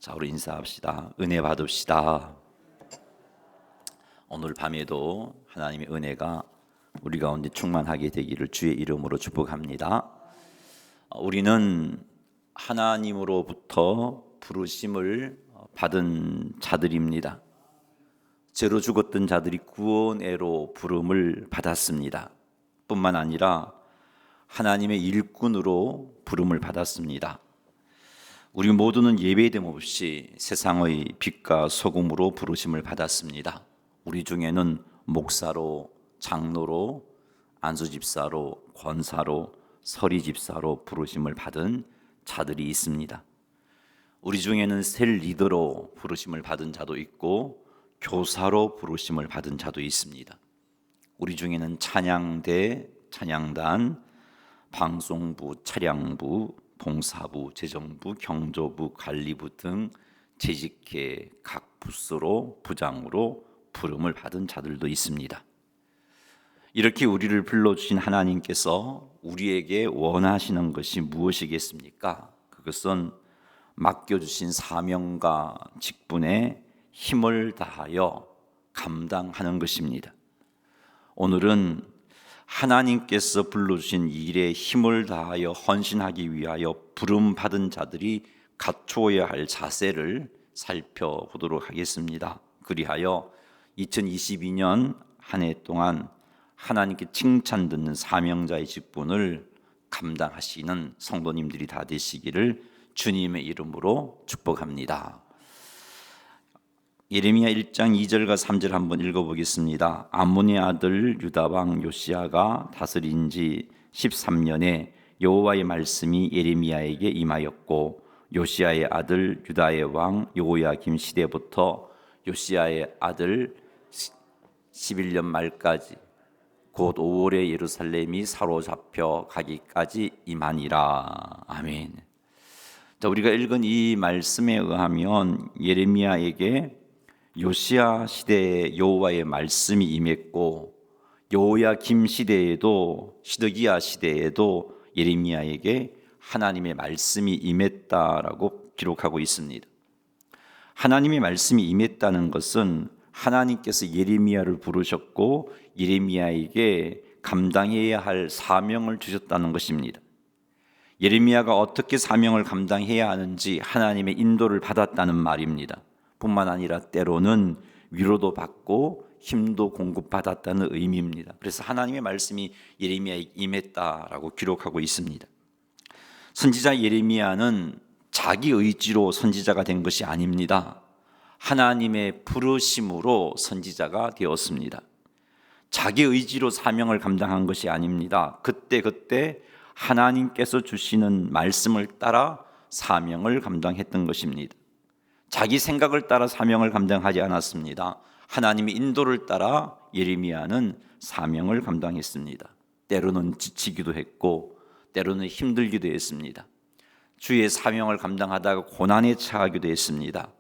자, 우리 인사합시다. 은혜 받읍시다. 오늘 밤에도 하나님의 은혜가 우리 가운데 충만하게 되기를 주의 이름으로 축복합니다. 우리는 하나님으로부터 부르심을 받은 자들입니다. 죄로 죽었던 자들이 구원의로 부름을 받았습니다. 뿐만 아니라 하나님의 일꾼으로 부름을 받았습니다. 우리 모두는 예배됨 없이 세상의 빛과 소금으로 부르심을 받았습니다. 우리 중에는 목사로, 장로로, 안수집사로, 권사로, 서리집사로 부르심을 받은 자들이 있습니다. 우리 중에는 셀 리더로 부르심을 받은 자도 있고 교사로 부르심을 받은 자도 있습니다. 우리 중에는 찬양대, 찬양단, 방송부, 차량부, 봉사부, 재정부, 경조부, 관리부 등 재직계 각 부서로 부장으로 부름을 받은 자들도 있습니다. 이렇게 우리를 불러주신 하나님께서 우리에게 원하시는 것이 무엇이겠습니까? 그것은 맡겨주신 사명과 직분에 힘을 다하여 감당하는 것입니다. 오늘은 하나님께서 불러주신 일에 힘을 다하여 헌신하기 위하여 부름받은 자들이 갖추어야 할 자세를 살펴보도록 하겠습니다. 그리하여 2022년 한 해 동안 하나님께 칭찬 듣는 사명자의 직분을 감당하시는 성도님들이 다 되시기를 주님의 이름으로 축복합니다. 예레미야 1장 2절과 3절 한번 읽어보겠습니다. 아몬의 아들 유다왕 요시야가 다스린 지 13년에 여호와의 말씀이 예레미야에게 임하였고 요시야의 아들 유다의 왕 여호야김 시대부터 요시야의 아들 11년 말까지 곧 5월에 예루살렘이 사로잡혀 가기까지 임하니라. 아멘. 자, 우리가 읽은 이 말씀에 의하면 예레미야에게 요시야 시대에 여호와의 말씀이 임했고 여호야김 시대에도 시드기야 시대에도 예레미야에게 하나님의 말씀이 임했다라고 기록하고 있습니다. 하나님의 말씀이 임했다는 것은 하나님께서 예레미야를 부르셨고 예레미야에게 감당해야 할 사명을 주셨다는 것입니다. 예레미야가 어떻게 사명을 감당해야 하는지 하나님의 인도를 받았다는 말입니다. 뿐만 아니라 때로는 위로도 받고 힘도 공급받았다는 의미입니다. 그래서 하나님의 말씀이 예레미야에 임했다라고 기록하고 있습니다. 선지자 예레미야는 자기 의지로 선지자가 된 것이 아닙니다. 하나님의 부르심으로 선지자가 되었습니다. 자기 의지로 사명을 감당한 것이 아닙니다. 그때 하나님께서 주시는 말씀을 따라 사명을 감당했던 것입니다. 자기 생각을 따라 사명을 감당하지 않았습니다. 하나님의 인도를 따라 예레미야는 사명을 감당했습니다. 때로는 지치기도 했고 때로는 힘들기도 했습니다. 주의 사명을 감당하다가 고난에 처하기도 했습니다.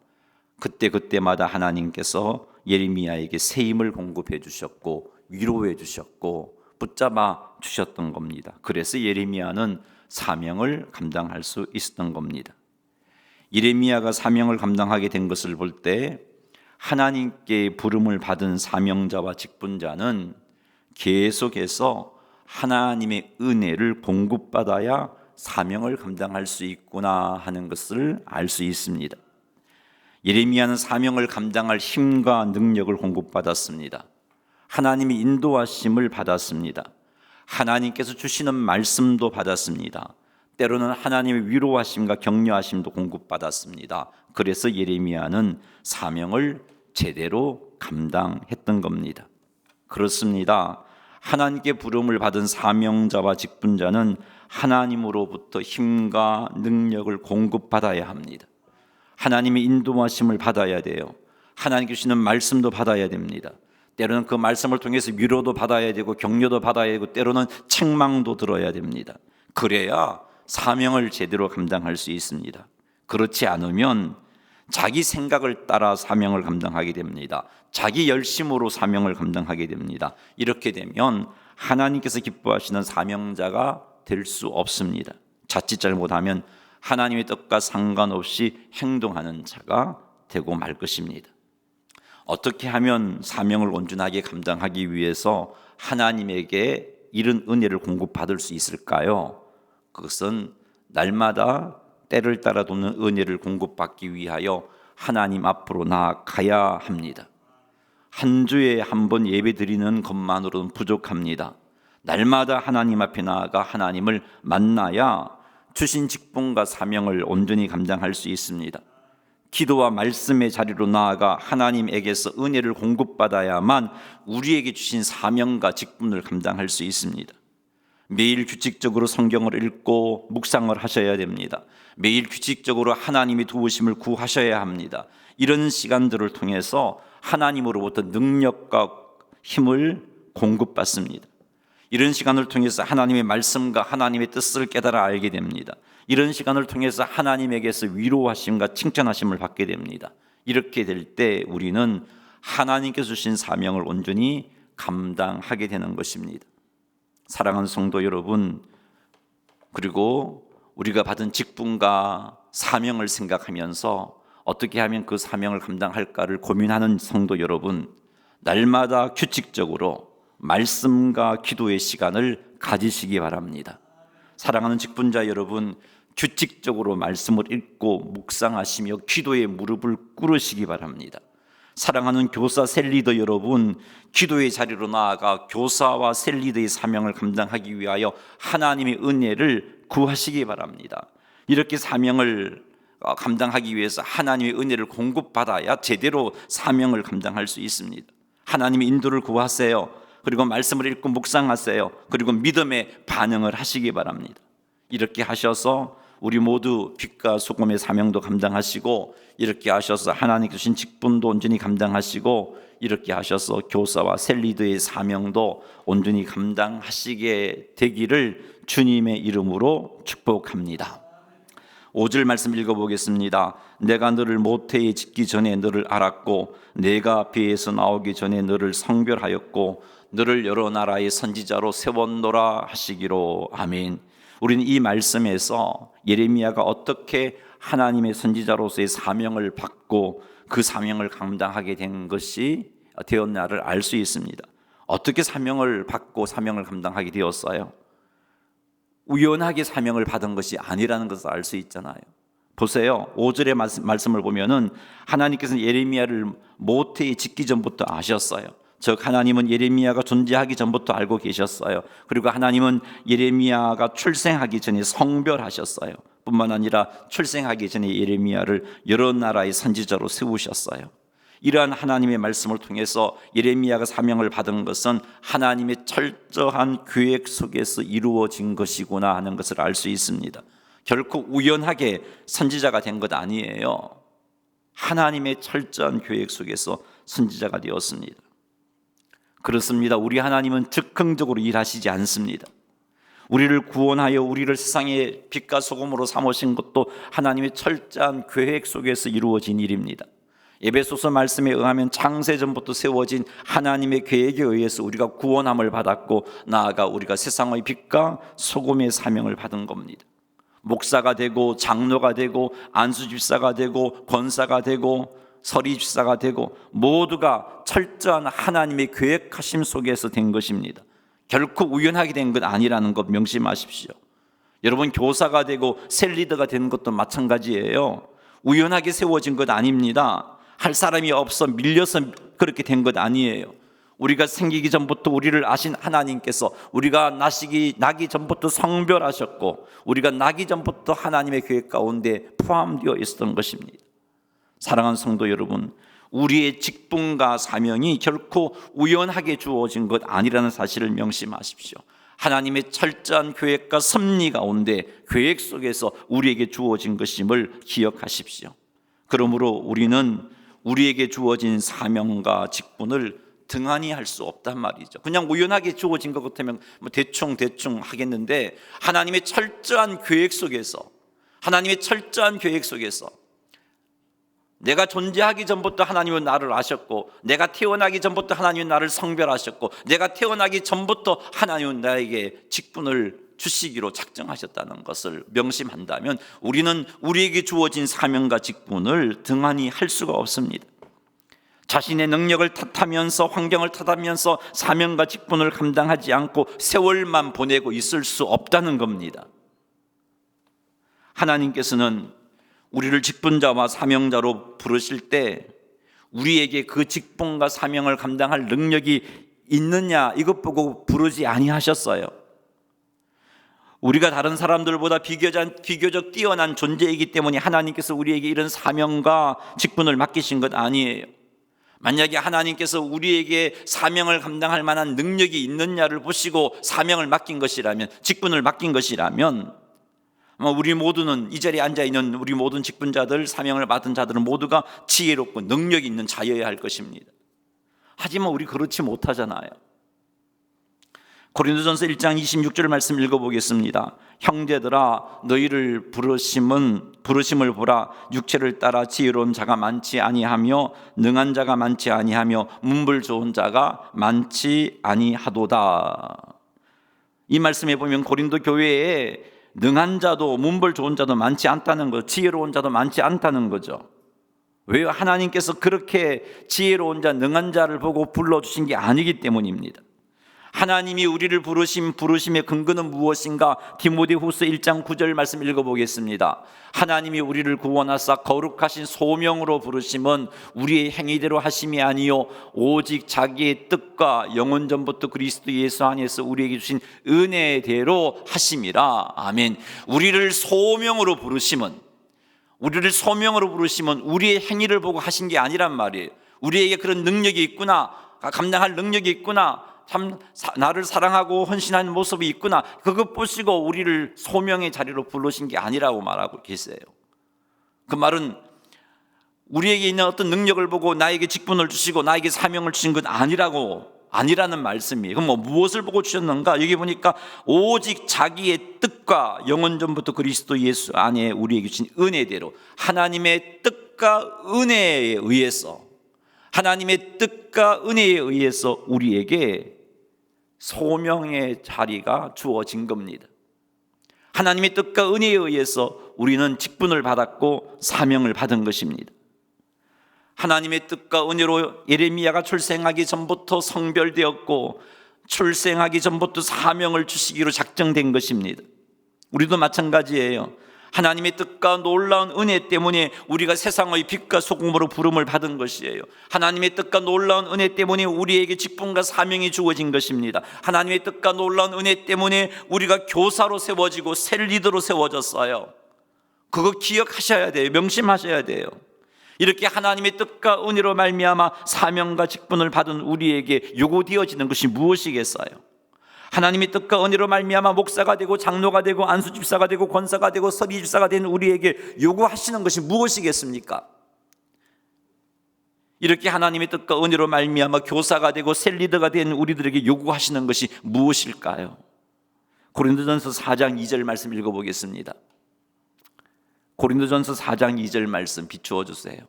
그때마다 하나님께서 예레미야에게 새 힘을 공급해 주셨고 위로해 주셨고 붙잡아 주셨던 겁니다. 그래서 예레미야는 사명을 감당할 수 있었던 겁니다. 예레미야가 사명을 감당하게 된 것을 볼 때 하나님께 부름을 받은 사명자와 직분자는 계속해서 하나님의 은혜를 공급받아야 사명을 감당할 수 있구나 하는 것을 알 수 있습니다. 예레미야는 사명을 감당할 힘과 능력을 공급받았습니다. 하나님의 인도하심을 받았습니다. 하나님께서 주시는 말씀도 받았습니다. 때로는 하나님의 위로하심과 격려하심도 공급받았습니다. 그래서 예레미야는 사명을 제대로 감당했던 겁니다. 그렇습니다. 하나님께 부름을 받은 사명자와 직분자는 하나님으로부터 힘과 능력을 공급받아야 합니다. 하나님의 인도하심을 받아야 돼요. 하나님께 주시는 말씀도 받아야 됩니다. 때로는 그 말씀을 통해서 위로도 받아야 되고 격려도 받아야 되고 때로는 책망도 들어야 됩니다. 그래야 사명을 제대로 감당할 수 있습니다. 그렇지 않으면 자기 생각을 따라 사명을 감당하게 됩니다. 자기 열심으로 사명을 감당하게 됩니다. 이렇게 되면 하나님께서 기뻐하시는 사명자가 될 수 없습니다. 자칫 잘못하면 하나님의 뜻과 상관없이 행동하는 자가 되고 말 것입니다. 어떻게 하면 사명을 온전하게 감당하기 위해서 하나님에게 이런 은혜를 공급받을 수 있을까요? 그것은 날마다 때를 따라 돕는 은혜를 공급받기 위하여 하나님 앞으로 나아가야 합니다. 한 주에 한 번 예배 드리는 것만으로는 부족합니다. 날마다 하나님 앞에 나아가 하나님을 만나야 주신 직분과 사명을 온전히 감당할 수 있습니다. 기도와 말씀의 자리로 나아가 하나님에게서 은혜를 공급받아야만 우리에게 주신 사명과 직분을 감당할 수 있습니다. 매일 규칙적으로 성경을 읽고 묵상을 하셔야 됩니다. 매일 규칙적으로 하나님의 도우심을 구하셔야 합니다. 이런 시간들을 통해서 하나님으로부터 능력과 힘을 공급받습니다. 이런 시간을 통해서 하나님의 말씀과 하나님의 뜻을 깨달아 알게 됩니다. 이런 시간을 통해서 하나님에게서 위로하심과 칭찬하심을 받게 됩니다. 이렇게 될 때 우리는 하나님께서 주신 사명을 온전히 감당하게 되는 것입니다. 사랑하는 성도 여러분, 그리고 우리가 받은 직분과 사명을 생각하면서 어떻게 하면 그 사명을 감당할까를 고민하는 성도 여러분, 날마다 규칙적으로 말씀과 기도의 시간을 가지시기 바랍니다. 사랑하는 직분자 여러분, 규칙적으로 말씀을 읽고 묵상하시며 기도에 무릎을 꿇으시기 바랍니다. 사랑하는 교사 셀리더 여러분, 기도의 자리로 나아가 교사와 셀리더의 사명을 감당하기 위하여 하나님의 은혜를 구하시기 바랍니다. 이렇게 사명을 감당하기 위해서 하나님의 은혜를 공급받아야 제대로 사명을 감당할 수 있습니다. 하나님의 인도를 구하세요. 그리고 말씀을 읽고 묵상하세요. 그리고 믿음의 반응을 하시기 바랍니다. 이렇게 하셔서 우리 모두 빛과 소금의 사명도 감당하시고, 이렇게 하셔서 하나님께 주신 직분도 온전히 감당하시고, 이렇게 하셔서 교사와 셀리더의 사명도 온전히 감당하시게 되기를 주님의 이름으로 축복합니다. 5절 말씀 읽어보겠습니다. 내가 너를 모태에 짓기 전에 너를 알았고 내가 배에서 나오기 전에 너를 성별하였고 너를 여러 나라의 선지자로 세웠노라 하시기로. 아멘. 우리는 이 말씀에서 예레미야가 어떻게 하나님의 선지자로서의 사명을 받고 그 사명을 감당하게 된 것이 되었나를 알 수 있습니다. 어떻게 사명을 받고 사명을 감당하게 되었어요? 우연하게 사명을 받은 것이 아니라는 것을 알 수 있잖아요. 보세요. 5절의 말씀을 보면은 하나님께서는 예레미야를 모태에 짓기 전부터 아셨어요. 즉 하나님은 예레미야가 존재하기 전부터 알고 계셨어요. 그리고 하나님은 예레미야가 출생하기 전에 성별하셨어요. 뿐만 아니라 출생하기 전에 예레미야를 여러 나라의 선지자로 세우셨어요. 이러한 하나님의 말씀을 통해서 예레미야가 사명을 받은 것은 하나님의 철저한 계획 속에서 이루어진 것이구나 하는 것을 알 수 있습니다. 결코 우연하게 선지자가 된 것 아니에요. 하나님의 철저한 계획 속에서 선지자가 되었습니다. 그렇습니다. 우리 하나님은 즉흥적으로 일하시지 않습니다. 우리를 구원하여 우리를 세상의 빛과 소금으로 삼으신 것도 하나님의 철저한 계획 속에서 이루어진 일입니다. 에베소서 말씀에 의하면 창세전부터 세워진 하나님의 계획에 의해서 우리가 구원함을 받았고, 나아가 우리가 세상의 빛과 소금의 사명을 받은 겁니다. 목사가 되고 장로가 되고 안수집사가 되고 권사가 되고 서리집사가 되고 모두가 철저한 하나님의 계획하심 속에서 된 것입니다. 결코 우연하게 된 것 아니라는 것 명심하십시오. 여러분, 교사가 되고 셀리더가 되는 것도 마찬가지예요. 우연하게 세워진 것 아닙니다. 할 사람이 없어 밀려서 그렇게 된 것 아니에요. 우리가 생기기 전부터 우리를 아신 하나님께서 우리가 나기 전부터 성별하셨고, 우리가 나기 전부터 하나님의 계획 가운데 포함되어 있었던 것입니다. 사랑하는 성도 여러분, 우리의 직분과 사명이 결코 우연하게 주어진 것 아니라는 사실을 명심하십시오. 하나님의 철저한 계획과 섭리 가운데 계획 속에서 우리에게 주어진 것임을 기억하십시오. 그러므로 우리는 우리에게 주어진 사명과 직분을 등한히 할 수 없단 말이죠. 그냥 우연하게 주어진 것 같으면 대충 하겠는데, 하나님의 철저한 계획 속에서 내가 존재하기 전부터 하나님은 나를 아셨고, 내가 태어나기 전부터 하나님은 나를 성별하셨고, 내가 태어나기 전부터 하나님은 나에게 직분을 주시기로 작정하셨다는 것을 명심한다면 우리는 우리에게 주어진 사명과 직분을 등한히 할 수가 없습니다. 자신의 능력을 탓하면서, 환경을 탓하면서 사명과 직분을 감당하지 않고 세월만 보내고 있을 수 없다는 겁니다. 하나님께서는 우리를 직분자와 사명자로 부르실 때 우리에게 그 직분과 사명을 감당할 능력이 있느냐, 이것 보고 부르지 아니하셨어요. 우리가 다른 사람들보다 비교적 뛰어난 존재이기 때문에 하나님께서 우리에게 이런 사명과 직분을 맡기신 것 아니에요. 만약에 하나님께서 우리에게 사명을 감당할 만한 능력이 있느냐를 보시고 사명을 맡긴 것이라면, 직분을 맡긴 것이라면, 우리 모두는, 이 자리에 앉아있는 우리 모든 직분자들, 사명을 받은 자들은 모두가 지혜롭고 능력이 있는 자여야 할 것입니다. 하지만 우리 그렇지 못하잖아요. 고린도전서 1장 26절 말씀 읽어보겠습니다. 형제들아, 너희를 부르심을 보라. 육체를 따라 지혜로운 자가 많지 아니하며 능한 자가 많지 아니하며 문벌 좋은 자가 많지 아니하도다. 이 말씀에 보면 고린도 교회에 능한 자도 문벌 좋은 자도 많지 않다는 것, 지혜로운 자도 많지 않다는 거죠. 왜요? 하나님께서 그렇게 지혜로운 자, 능한 자를 보고 불러주신 게 아니기 때문입니다. 하나님이 우리를 부르심의 근거는 무엇인가? 디모데후서 1장 9절 말씀 읽어보겠습니다. 하나님이 우리를 구원하사 거룩하신 소명으로 부르심은 우리의 행위대로 하심이 아니요 오직 자기의 뜻과 영원 전부터 그리스도 예수 안에서 우리에게 주신 은혜대로 하심이라. 아멘. 우리를 소명으로 부르심은 우리의 행위를 보고 하신 게 아니란 말이에요. 우리에게 그런 능력이 있구나, 감당할 능력이 있구나, 참 나를 사랑하고 헌신하는 모습이 있구나, 그것 보시고 우리를 소명의 자리로 부르신 게 아니라고 말하고 계세요. 그 말은 우리에게 있는 어떤 능력을 보고 나에게 직분을 주시고 나에게 사명을 주신 건 아니라는 말씀이에요. 그럼 무엇을 보고 주셨는가? 여기 보니까 오직 자기의 뜻과 영원 전부터 그리스도 예수 안에 우리에게 주신 은혜대로, 하나님의 뜻과 은혜에 의해서, 하나님의 뜻과 은혜에 의해서 우리에게 소명의 자리가 주어진 겁니다. 하나님의 뜻과 은혜에 의해서 우리는 직분을 받았고 사명을 받은 것입니다. 하나님의 뜻과 은혜로 예레미야가 출생하기 전부터 성별되었고 출생하기 전부터 사명을 주시기로 작정된 것입니다. 우리도 마찬가지예요. 하나님의 뜻과 놀라운 은혜 때문에 우리가 세상의 빛과 소금으로 부름을 받은 것이에요. 하나님의 뜻과 놀라운 은혜 때문에 우리에게 직분과 사명이 주어진 것입니다. 하나님의 뜻과 놀라운 은혜 때문에 우리가 교사로 세워지고 셀리더로 세워졌어요. 그거 기억하셔야 돼요. 명심하셔야 돼요. 이렇게 하나님의 뜻과 은혜로 말미암아 사명과 직분을 받은 우리에게 요구되어지는 것이 무엇이겠어요? 하나님의 뜻과 은혜로 말미암아 목사가 되고 장로가 되고 안수집사가 되고 권사가 되고 서리집사가 된 우리에게 요구하시는 것이 무엇이겠습니까? 이렇게 하나님의 뜻과 은혜로 말미암아 교사가 되고 셀리더가 된 우리들에게 요구하시는 것이 무엇일까요? 고린도전서 4장 2절 말씀 읽어보겠습니다. 고린도전서 4장 2절 말씀 비추어 주세요.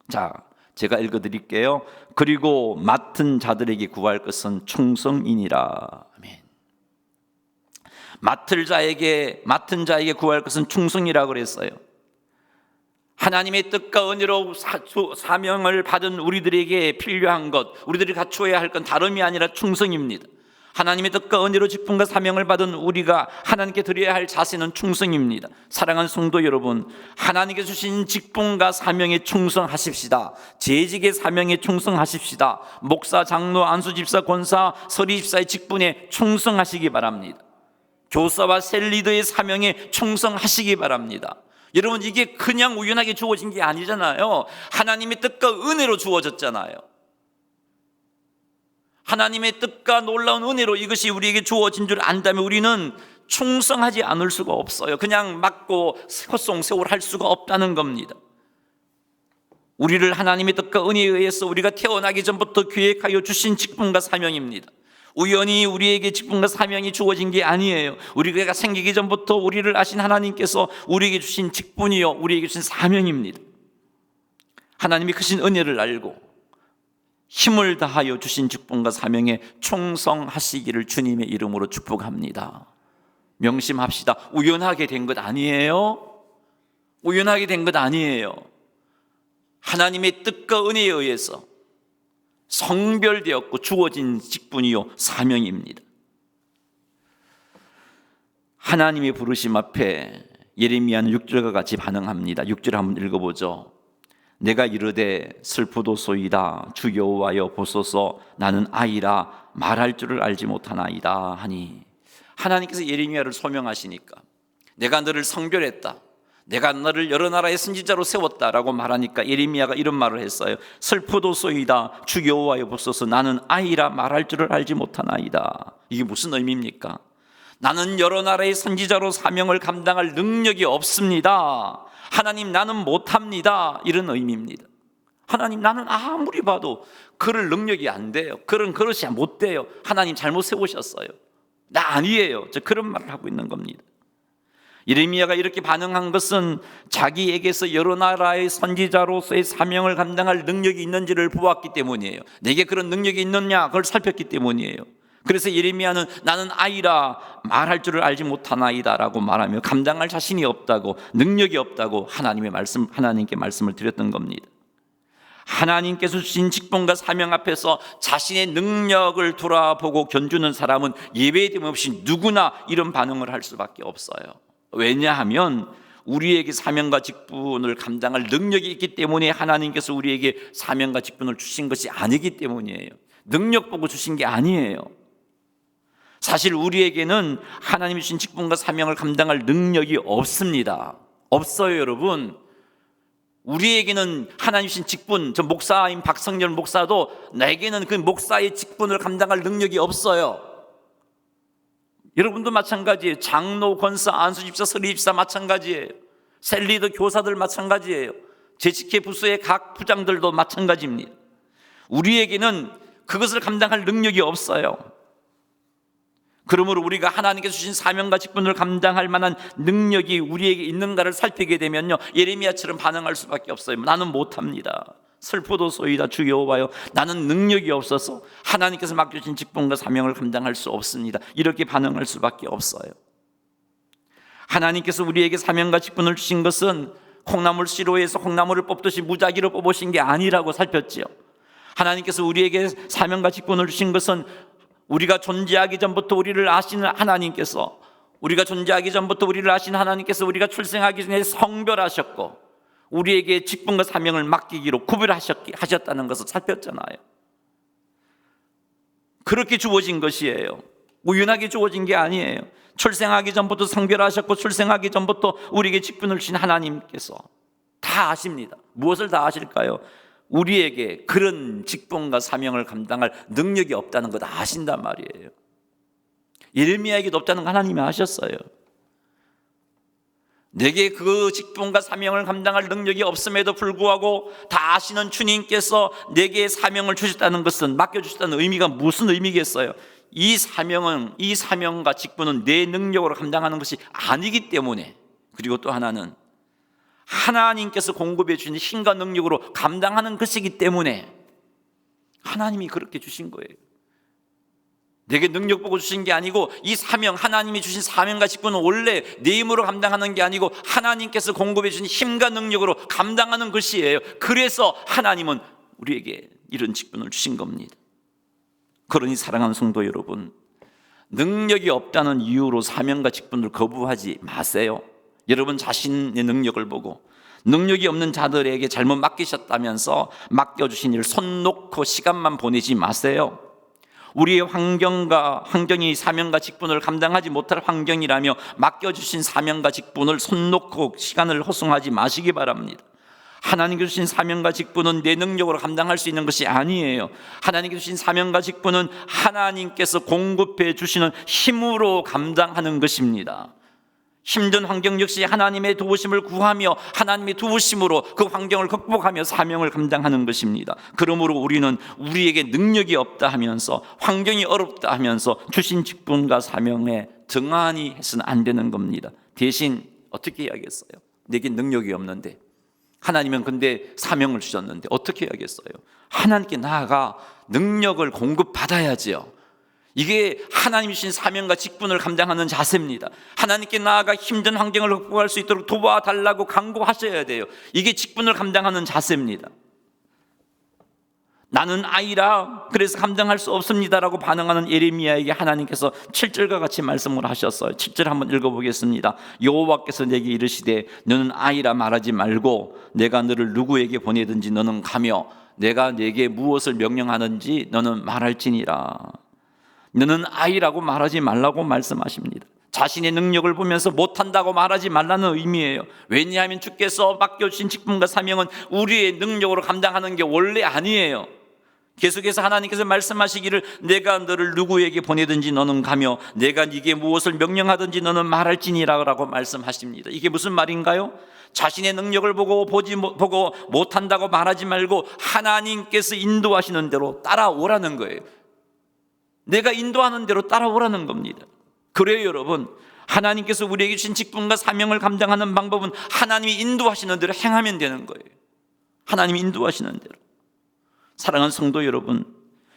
자, 제가 읽어드릴게요. 그리고 맡은 자들에게 구할 것은 충성이니라. 아멘. 맡은 자에게 구할 것은 충성이라고 그랬어요. 하나님의 뜻과 은혜로 사명을 받은 우리들에게 필요한 것, 우리들이 갖추어야 할 건 다름이 아니라 충성입니다. 하나님의 뜻과 은혜로 직분과 사명을 받은 우리가 하나님께 드려야 할 자세는 충성입니다. 사랑하는 성도 여러분, 하나님께 주신 직분과 사명에 충성하십시다. 재직의 사명에 충성하십시다. 목사, 장로, 안수집사, 권사, 서리집사의 직분에 충성하시기 바랍니다. 교사와 셀리더의 사명에 충성하시기 바랍니다. 여러분, 이게 그냥 우연하게 주어진 게 아니잖아요. 하나님의 뜻과 은혜로 주어졌잖아요. 하나님의 뜻과 놀라운 은혜로 이것이 우리에게 주어진 줄 안다면 우리는 충성하지 않을 수가 없어요. 그냥 맡고 헛송세월 할 수가 없다는 겁니다. 우리를 하나님의 뜻과 은혜에 의해서 우리가 태어나기 전부터 계획하여 주신 직분과 사명입니다. 우연히 우리에게 직분과 사명이 주어진 게 아니에요. 우리가 생기기 전부터 우리를 아신 하나님께서 우리에게 주신 직분이요, 우리에게 주신 사명입니다. 하나님이 크신 은혜를 알고 힘을 다하여 주신 직분과 사명에 충성하시기를 주님의 이름으로 축복합니다. 명심합시다. 우연하게 된 것 아니에요. 우연하게 된 것 아니에요. 하나님의 뜻과 은혜에 의해서 성별되었고 주어진 직분이요 사명입니다. 하나님의 부르심 앞에 예레미야는 6절과 같이 반응합니다. 6절 한번 읽어보죠. 내가 이르되 슬프도소이다 주 여호와여 보소서 나는 아이라 말할 줄을 알지 못하나이다 하니, 하나님께서 예레미야를 소명하시니까 내가 너를 성별했다, 내가 너를 여러 나라의 선지자로 세웠다라고 말하니까 예레미야가 이런 말을 했어요. 슬프도소이다 주 여호와여 보소서 나는 아이라 말할 줄을 알지 못하나이다. 이게 무슨 의미입니까? 나는 여러 나라의 선지자로 사명을 감당할 능력이 없습니다. 하나님 나는 못합니다. 이런 의미입니다. 하나님 나는 아무리 봐도 그럴 능력이 안 돼요. 그런 그릇이 못 돼요. 하나님 잘못 세우셨어요. 나 아니에요. 저 그런 말을 하고 있는 겁니다. 예레미야가 이렇게 반응한 것은 자기에게서 여러 나라의 선지자로서의 사명을 감당할 능력이 있는지를 보았기 때문이에요. 내게 그런 능력이 있느냐 그걸 살폈기 때문이에요. 그래서 예레미야는 나는 아이라 말할 줄을 알지 못하나이다 라고 말하며 감당할 자신이 없다고, 능력이 없다고 하나님께 말씀을 드렸던 겁니다. 하나님께서 주신 직분과 사명 앞에서 자신의 능력을 돌아보고 견주는 사람은 예외됨 없이 누구나 이런 반응을 할 수밖에 없어요. 왜냐하면 우리에게 사명과 직분을 감당할 능력이 있기 때문에 하나님께서 우리에게 사명과 직분을 주신 것이 아니기 때문이에요. 능력 보고 주신 게 아니에요. 사실 우리에게는 하나님이 주신 직분과 사명을 감당할 능력이 없습니다. 없어요, 여러분. 우리에게는 하나님 주신 직분, 저 목사인 박성열 목사도 나에게는 그 목사의 직분을 감당할 능력이 없어요. 여러분도 마찬가지예요. 장로, 권사, 안수집사, 서리집사 마찬가지예요. 셀리더 교사들 마찬가지예요. 재직회 부서의 각 부장들도 마찬가지입니다. 우리에게는 그것을 감당할 능력이 없어요. 그러므로 우리가 하나님께서 주신 사명과 직분을 감당할 만한 능력이 우리에게 있는가를 살피게 되면요, 예레미야처럼 반응할 수밖에 없어요. 나는 못합니다. 슬프도소이다 주 여호와여 나는 능력이 없어서 하나님께서 맡겨주신 직분과 사명을 감당할 수 없습니다. 이렇게 반응할 수밖에 없어요. 하나님께서 우리에게 사명과 직분을 주신 것은 콩나물 시로에서 콩나물을 뽑듯이 무작위로 뽑으신 게 아니라고 살폈지요. 하나님께서 우리에게 사명과 직분을 주신 것은 우리가 존재하기 전부터 우리를 아시는 하나님께서, 우리가 존재하기 전부터 우리를 아신 하나님께서 우리가 출생하기 전에 성별하셨고 우리에게 직분과 사명을 맡기기로 구별하셨다는 것을 살폈잖아요. 그렇게 주어진 것이에요. 우연하게 주어진 게 아니에요. 출생하기 전부터 성별하셨고 출생하기 전부터 우리에게 직분을 주신 하나님께서 다 아십니다. 무엇을 다 아실까요? 우리에게 그런 직분과 사명을 감당할 능력이 없다는 거 다 아신단 말이에요. 예레미야에게도 없다는 거 하나님이 아셨어요. 내게 그 직분과 사명을 감당할 능력이 없음에도 불구하고 다 아시는 주님께서 내게 사명을 주셨다는 것은, 맡겨주셨다는 의미가 무슨 의미겠어요? 이 사명과 직분은 내 능력으로 감당하는 것이 아니기 때문에, 그리고 또 하나는 하나님께서 공급해 주신 힘과 능력으로 감당하는 것이기 때문에 하나님이 그렇게 주신 거예요. 내게 능력 보고 주신 게 아니고, 이 사명, 하나님이 주신 사명과 직분은 원래 내 힘으로 감당하는 게 아니고 하나님께서 공급해 주신 힘과 능력으로 감당하는 것이에요. 그래서 하나님은 우리에게 이런 직분을 주신 겁니다. 그러니 사랑하는 성도 여러분, 능력이 없다는 이유로 사명과 직분을 거부하지 마세요. 여러분 자신의 능력을 보고 능력이 없는 자들에게 잘못 맡기셨다면서 맡겨주신 일을 손 놓고 시간만 보내지 마세요. 우리의 환경이 사명과 직분을 감당하지 못할 환경이라며 맡겨주신 사명과 직분을 손 놓고 시간을 허송하지 마시기 바랍니다. 하나님께서 주신 사명과 직분은 내 능력으로 감당할 수 있는 것이 아니에요. 하나님께서 주신 사명과 직분은 하나님께서 공급해 주시는 힘으로 감당하는 것입니다. 힘든 환경 역시 하나님의 도우심을 구하며 하나님의 도우심으로 그 환경을 극복하며 사명을 감당하는 것입니다. 그러므로 우리는 우리에게 능력이 없다 하면서 환경이 어렵다 하면서 주신 직분과 사명에 등한히 해서는 안 되는 겁니다. 대신 어떻게 해야겠어요? 내게 능력이 없는데, 하나님은 근데 사명을 주셨는데 어떻게 해야겠어요? 하나님께 나아가 능력을 공급받아야지요. 이게 하나님 주신 사명과 직분을 감당하는 자세입니다. 하나님께 나아가 힘든 환경을 극복할 수 있도록 도와달라고 간구하셔야 돼요. 이게 직분을 감당하는 자세입니다. 나는 아이라 그래서 감당할 수 없습니다라고 반응하는 예레미야에게 하나님께서 7절과 같이 말씀을 하셨어요. 7절 한번 읽어보겠습니다. 여호와께서 내게 이르시되 너는 아이라 말하지 말고 내가 너를 누구에게 보내든지 너는 가며 내가 내게 무엇을 명령하든지 너는 말할지니라. 너는 아이라고 말하지 말라고 말씀하십니다. 자신의 능력을 보면서 못한다고 말하지 말라는 의미예요. 왜냐하면 주께서 맡겨주신 직분과 사명은 우리의 능력으로 감당하는 게 원래 아니에요. 계속해서 하나님께서 말씀하시기를 내가 너를 누구에게 보내든지 너는 가며 내가 네게 무엇을 명령하든지 너는 말할지니라고 말씀하십니다. 이게 무슨 말인가요? 자신의 능력을 보고 못한다고 말하지 말고 하나님께서 인도하시는 대로 따라오라는 거예요. 내가 인도하는 대로 따라오라는 겁니다. 그래요 여러분, 하나님께서 우리에게 주신 직분과 사명을 감당하는 방법은 하나님이 인도하시는 대로 행하면 되는 거예요. 하나님이 인도하시는 대로. 사랑하는 성도 여러분,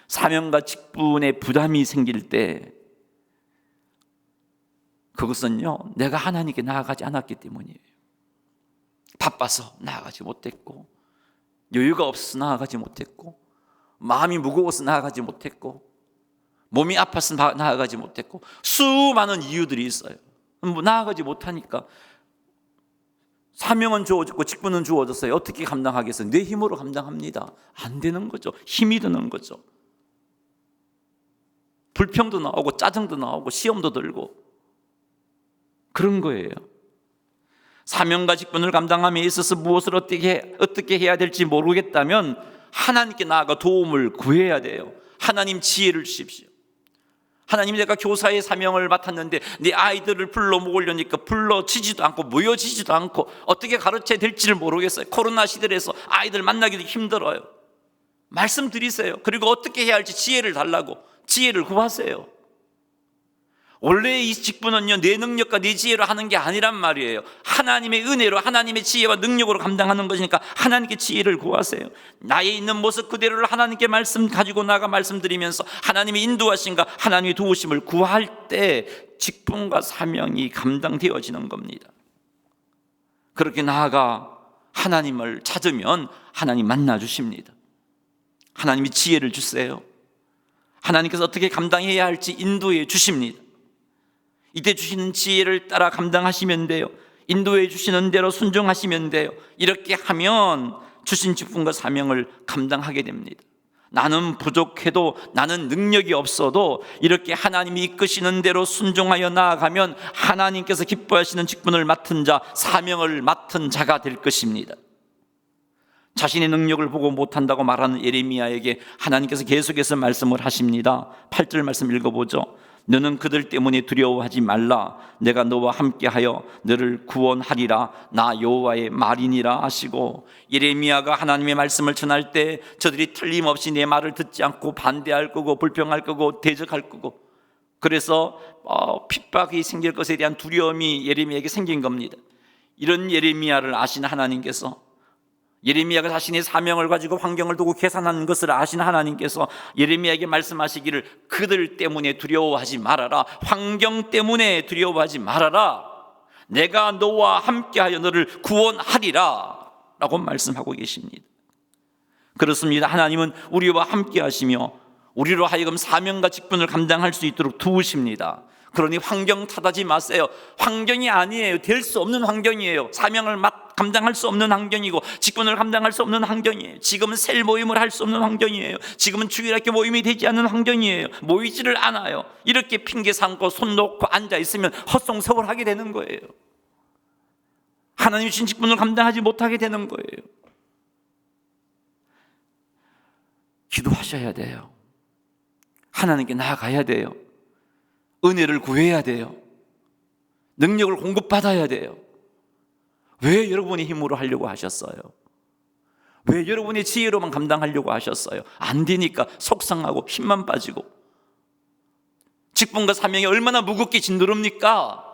사명과 직분에 부담이 생길 때 그것은요 내가 하나님께 나아가지 않았기 때문이에요. 바빠서 나아가지 못했고, 여유가 없어서 나아가지 못했고, 마음이 무거워서 나아가지 못했고, 몸이 아파서 나아가지 못했고, 수많은 이유들이 있어요. 나아가지 못하니까 사명은 주어졌고 직분은 주어졌어요. 어떻게 감당하겠어요? 내 힘으로 감당합니다. 안 되는 거죠. 힘이 드는 거죠. 불평도 나오고 짜증도 나오고 시험도 들고 그런 거예요. 사명과 직분을 감당함에 있어서 무엇을 어떻게 해야 될지 모르겠다면 하나님께 나아가 도움을 구해야 돼요. 하나님 지혜를 주십시오. 하나님, 내가 교사의 사명을 맡았는데 내 아이들을 불러 모으려니까 불러지지도 않고 모여지지도 않고 어떻게 가르쳐야 될지를 모르겠어요. 코로나 시대에서 아이들 만나기도 힘들어요. 말씀드리세요. 그리고 어떻게 해야 할지 지혜를 달라고, 지혜를 구하세요. 원래 이 직분은요 내 능력과 내 지혜로 하는 게 아니란 말이에요. 하나님의 은혜로, 하나님의 지혜와 능력으로 감당하는 것이니까 하나님께 지혜를 구하세요. 나의 있는 모습 그대로를 하나님께 가지고 나가 말씀드리면서 하나님의 인도하심과 하나님의 도우심을 구할 때 직분과 사명이 감당되어지는 겁니다. 그렇게 나아가 하나님을 찾으면 하나님 만나주십니다. 하나님이 지혜를 주세요. 하나님께서 어떻게 감당해야 할지 인도해 주십니다. 이때 주시는 지혜를 따라 감당하시면 돼요. 인도해 주시는 대로 순종하시면 돼요. 이렇게 하면 주신 직분과 사명을 감당하게 됩니다. 나는 부족해도, 나는 능력이 없어도 이렇게 하나님이 이끄시는 대로 순종하여 나아가면 하나님께서 기뻐하시는 직분을 맡은 자, 사명을 맡은 자가 될 것입니다. 자신의 능력을 보고 못한다고 말하는 예레미야에게 하나님께서 계속해서 말씀을 하십니다. 8절 말씀 읽어보죠. 너는 그들 때문에 두려워하지 말라. 내가 너와 함께하여 너를 구원하리라. 나 여호와의 말이니라 하시고, 예레미야가 하나님의 말씀을 전할 때 저들이 틀림없이 내 말을 듣지 않고 반대할 거고 불평할 거고 대적할 거고, 그래서 핍박이 생길 것에 대한 두려움이 예레미야에게 생긴 겁니다. 이런 예레미야를 아신 하나님께서, 예레미야가 자신의 사명을 가지고 환경을 두고 계산하는 것을 아신 하나님께서 예레미야에게 말씀하시기를 그들 때문에 두려워하지 말아라. 환경 때문에 두려워하지 말아라. 내가 너와 함께하여 너를 구원하리라 라고 말씀하고 계십니다. 그렇습니다. 하나님은 우리와 함께 하시며 우리로 하여금 사명과 직분을 감당할 수 있도록 도우십니다. 그러니 환경 탓하지 마세요. 환경이 아니에요. 될 수 없는 환경이에요. 사명을 감당할 수 없는 환경이고 직분을 감당할 수 없는 환경이에요. 지금은 셀 모임을 할 수 없는 환경이에요. 지금은 주일학교 모임이 되지 않는 환경이에요. 모이지를 않아요. 이렇게 핑계 삼고 손 놓고 앉아 있으면 헛송서울하게 되는 거예요. 하나님 주신 직분을 감당하지 못하게 되는 거예요. 기도하셔야 돼요. 하나님께 나아가야 돼요. 은혜를 구해야 돼요. 능력을 공급받아야 돼요. 왜 여러분이 힘으로 하려고 하셨어요? 왜 여러분이 지혜로만 감당하려고 하셨어요? 안 되니까 속상하고 힘만 빠지고. 직분과 사명이 얼마나 무겁게 짓누릅니까?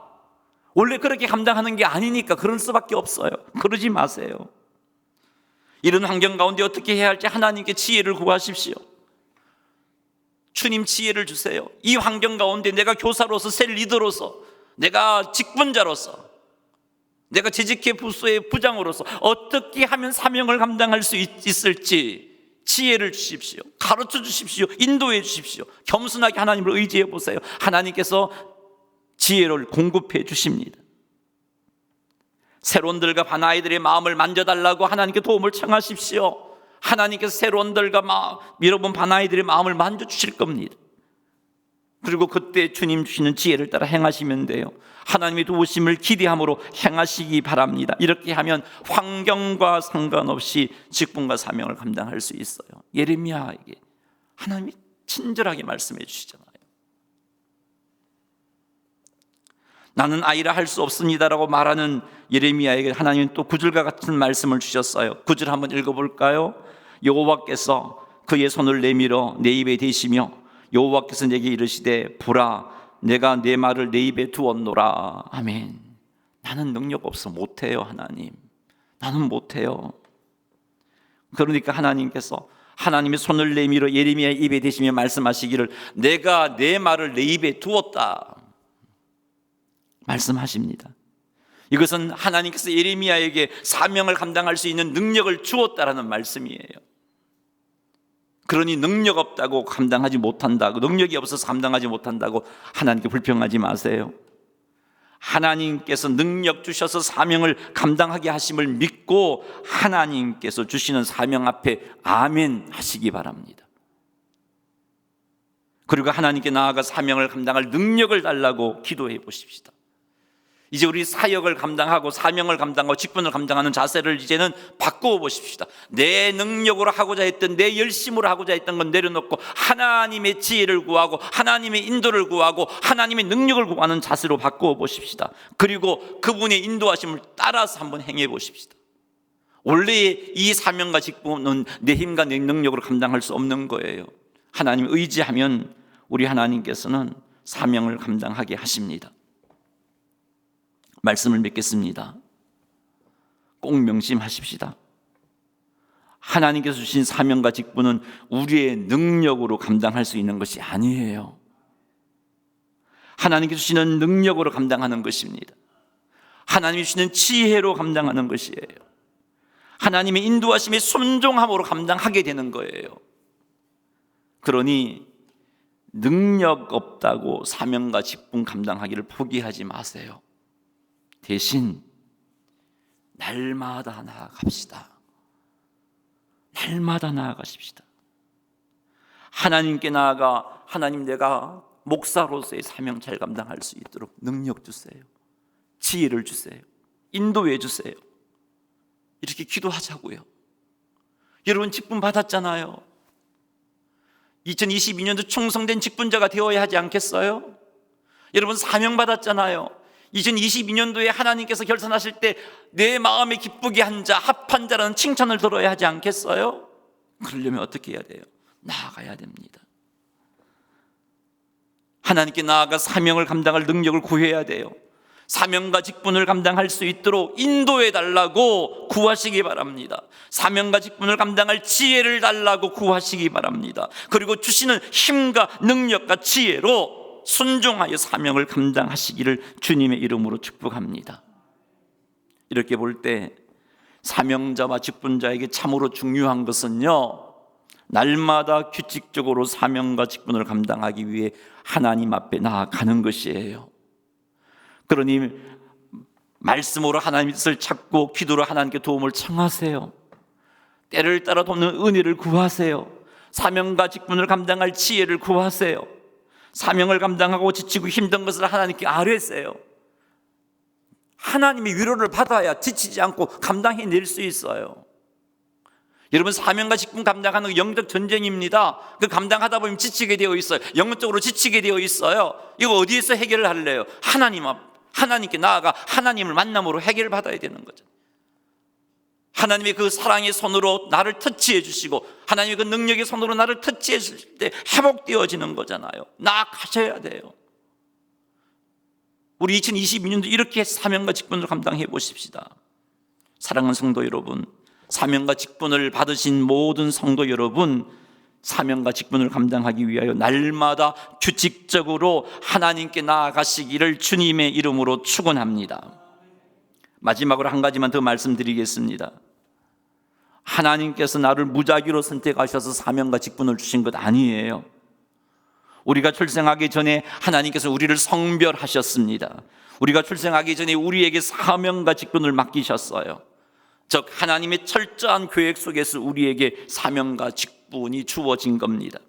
원래 그렇게 감당하는 게 아니니까 그럴 수밖에 없어요. 그러지 마세요. 이런 환경 가운데 어떻게 해야 할지 하나님께 지혜를 구하십시오. 주님 지혜를 주세요. 이 환경 가운데 내가 교사로서, 셀 리더로서, 내가 직분자로서, 내가 재직회 부서의 부장으로서 어떻게 하면 사명을 감당할 수 있을지 지혜를 주십시오. 가르쳐 주십시오. 인도해 주십시오. 겸손하게 하나님을 의지해 보세요. 하나님께서 지혜를 공급해 주십니다. 새로운들과 반아이들의 마음을 만져달라고 하나님께 도움을 청하십시오. 하나님께서 새로운들과 여러분 반아이들의 마음을 만져주실 겁니다. 그리고 그때 주님 주시는 지혜를 따라 행하시면 돼요. 하나님의 도우심을 기대함으로 행하시기 바랍니다. 이렇게 하면 환경과 상관없이 직분과 사명을 감당할 수 있어요. 예레미야에게 하나님이 친절하게 말씀해 주시잖아요. 나는 아이라 할 수 없습니다라고 말하는 예레미야에게 하나님은 또 구절과 같은 말씀을 주셨어요. 구절 한번 읽어볼까요? 여호와께서 그의 손을 내밀어 내 입에 대시며 여호와께서 내게 이르시되 보라 내가 내 말을 내 입에 두었노라. 아멘. 나는 능력 없어 못해요. 하나님, 나는 못해요. 그러니까 하나님께서 하나님의 손을 내밀어 예레미야의 입에 대시며 말씀하시기를 내가 내 말을 내 입에 두었다 말씀하십니다. 이것은 하나님께서 예레미야에게 사명을 감당할 수 있는 능력을 주었다라는 말씀이에요. 그러니 능력 없다고 감당하지 못한다고, 능력이 없어서 감당하지 못한다고 하나님께 불평하지 마세요. 하나님께서 능력 주셔서 사명을 감당하게 하심을 믿고 하나님께서 주시는 사명 앞에 아멘 하시기 바랍니다. 그리고 하나님께 나아가 사명을 감당할 능력을 달라고 기도해 보십시다. 이제 우리 사역을 감당하고 사명을 감당하고 직분을 감당하는 자세를 이제는 바꾸어 보십시다. 내 능력으로 하고자 했던, 내 열심으로 하고자 했던 건 내려놓고 하나님의 지혜를 구하고 하나님의 인도를 구하고 하나님의 능력을 구하는 자세로 바꾸어 보십시다. 그리고 그분의 인도하심을 따라서 한번 행해 보십시다. 원래 이 사명과 직분은 내 힘과 내 능력으로 감당할 수 없는 거예요. 하나님 의지하면 우리 하나님께서는 사명을 감당하게 하십니다. 말씀을 믿겠습니다. 꼭 명심하십시다. 하나님께서 주신 사명과 직분은 우리의 능력으로 감당할 수 있는 것이 아니에요. 하나님께서 주시는 능력으로 감당하는 것입니다. 하나님이 주시는 지혜로 감당하는 것이에요. 하나님의 인도하심에 순종함으로 감당하게 되는 거예요. 그러니 능력 없다고 사명과 직분 감당하기를 포기하지 마세요. 대신 날마다 나아갑시다. 날마다 나아가십시다. 하나님께 나아가 하나님 내가 목사로서의 사명 잘 감당할 수 있도록 능력 주세요. 지혜를 주세요. 인도해 주세요. 이렇게 기도하자고요. 여러분 직분 받았잖아요. 2022년도 충성된 직분자가 되어야 하지 않겠어요? 여러분 사명 받았잖아요. 2022년도에 하나님께서 결산하실 때 내 마음에 기쁘게 한 자, 합한 자라는 칭찬을 들어야 하지 않겠어요? 그러려면 어떻게 해야 돼요? 나아가야 됩니다. 하나님께 나아가 사명을 감당할 능력을 구해야 돼요. 사명과 직분을 감당할 수 있도록 인도해 달라고 구하시기 바랍니다. 사명과 직분을 감당할 지혜를 달라고 구하시기 바랍니다. 그리고 주시는 힘과 능력과 지혜로 순종하여 사명을 감당하시기를 주님의 이름으로 축복합니다. 이렇게 볼 때 사명자와 직분자에게 참으로 중요한 것은요, 날마다 규칙적으로 사명과 직분을 감당하기 위해 하나님 앞에 나아가는 것이에요. 그러니 말씀으로 하나님의 뜻을 찾고 기도로 하나님께 도움을 청하세요. 때를 따라 돕는 은혜를 구하세요. 사명과 직분을 감당할 지혜를 구하세요. 사명을 감당하고 지치고 힘든 것을 하나님께 아뢰세요. 하나님의 위로를 받아야 지치지 않고 감당해낼 수 있어요. 여러분 사명과 직분 감당하는 거 영적 전쟁입니다. 그 감당하다 보면 지치게 되어 있어요. 영적으로 지치게 되어 있어요. 이거 어디에서 해결을 할래요? 하나님 앞, 하나님께 나아가 하나님을 만남으로 해결받아야 되는 거죠. 하나님의 그 사랑의 손으로 나를 터치해 주시고 하나님의 그 능력의 손으로 나를 터치해 주실 때 회복되어지는 거잖아요. 나아가셔야 돼요. 우리 2022년도 이렇게 사명과 직분을 감당해 보십시다. 사랑하는 성도 여러분, 사명과 직분을 받으신 모든 성도 여러분, 사명과 직분을 감당하기 위하여 날마다 규칙적으로 하나님께 나아가시기를 주님의 이름으로 축원합니다. 마지막으로 한 가지만 더 말씀드리겠습니다. 하나님께서 나를 무작위로 선택하셔서 사명과 직분을 주신 것 아니에요. 우리가 출생하기 전에 하나님께서 우리를 성별하셨습니다. 우리가 출생하기 전에 우리에게 사명과 직분을 맡기셨어요. 즉 하나님의 철저한 계획 속에서 우리에게 사명과 직분이 주어진 겁니다.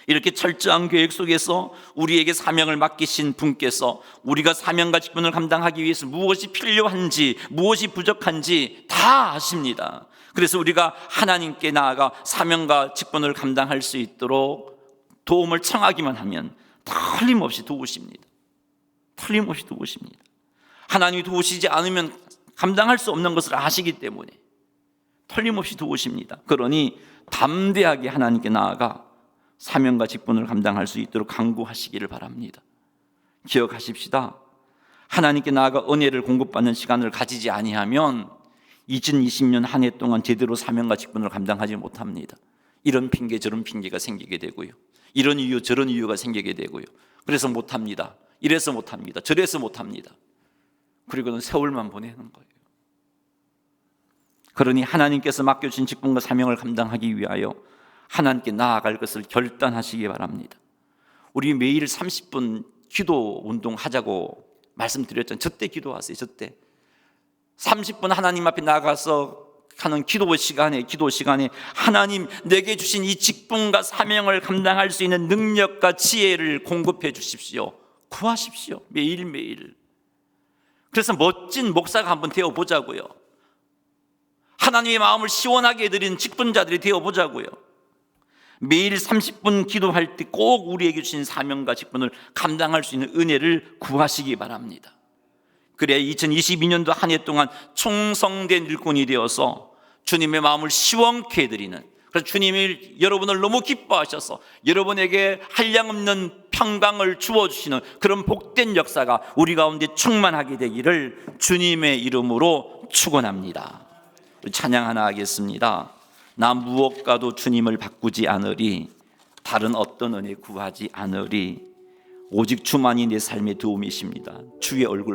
이렇게 철저한 계획 속에서 우리에게 사명을 맡기신 분께서 우리가 사명과 직분을 감당하기 위해서 무엇이 필요한지, 무엇이 부족한지 다 아십니다. 그래서 우리가 하나님께 나아가 사명과 직분을 감당할 수 있도록 도움을 청하기만 하면 틀림없이 도우십니다. 틀림없이 도우십니다. 하나님이 도우시지 않으면 감당할 수 없는 것을 아시기 때문에 틀림없이 도우십니다. 그러니 담대하게 하나님께 나아가 사명과 직분을 감당할 수 있도록 간구하시기를 바랍니다. 기억하십시다. 하나님께 나아가 은혜를 공급받는 시간을 가지지 아니하면 2020년 한 해 동안 제대로 사명과 직분을 감당하지 못합니다. 이런 핑계 저런 핑계가 생기게 되고요, 이런 이유 저런 이유가 생기게 되고요, 그래서 못합니다, 이래서 못합니다, 저래서 못합니다. 그리고는 세월만 보내는 거예요. 그러니 하나님께서 맡겨주신 직분과 사명을 감당하기 위하여 하나님께 나아갈 것을 결단하시기 바랍니다. 우리 매일 30분 기도 운동 하자고 말씀드렸잖아요. 저때 기도하세요. 저때 30분 하나님 앞에 나가서 하는 기도 시간에 하나님 내게 주신 이 직분과 사명을 감당할 수 있는 능력과 지혜를 공급해 주십시오. 구하십시오. 매일매일. 그래서 멋진 목사가 한번 되어보자고요. 하나님의 마음을 시원하게 해드리는 직분자들이 되어보자고요. 매일 30분 기도할 때 꼭 우리에게 주신 사명과 직분을 감당할 수 있는 은혜를 구하시기 바랍니다. 그래야 2022년도 한 해 동안 충성된 일꾼이 되어서 주님의 마음을 시원케 해드리는, 그래서 주님이 여러분을 너무 기뻐하셔서 여러분에게 한량없는 평강을 주어주시는 그런 복된 역사가 우리 가운데 충만하게 되기를 주님의 이름으로 축원합니다. 찬양 하나 하겠습니다. 나 무엇과도 주님을 바꾸지 않으리, 다른 어떤 은혜 구하지 않으리, 오직 주만이 내 삶의 도움이십니다. 주의 얼굴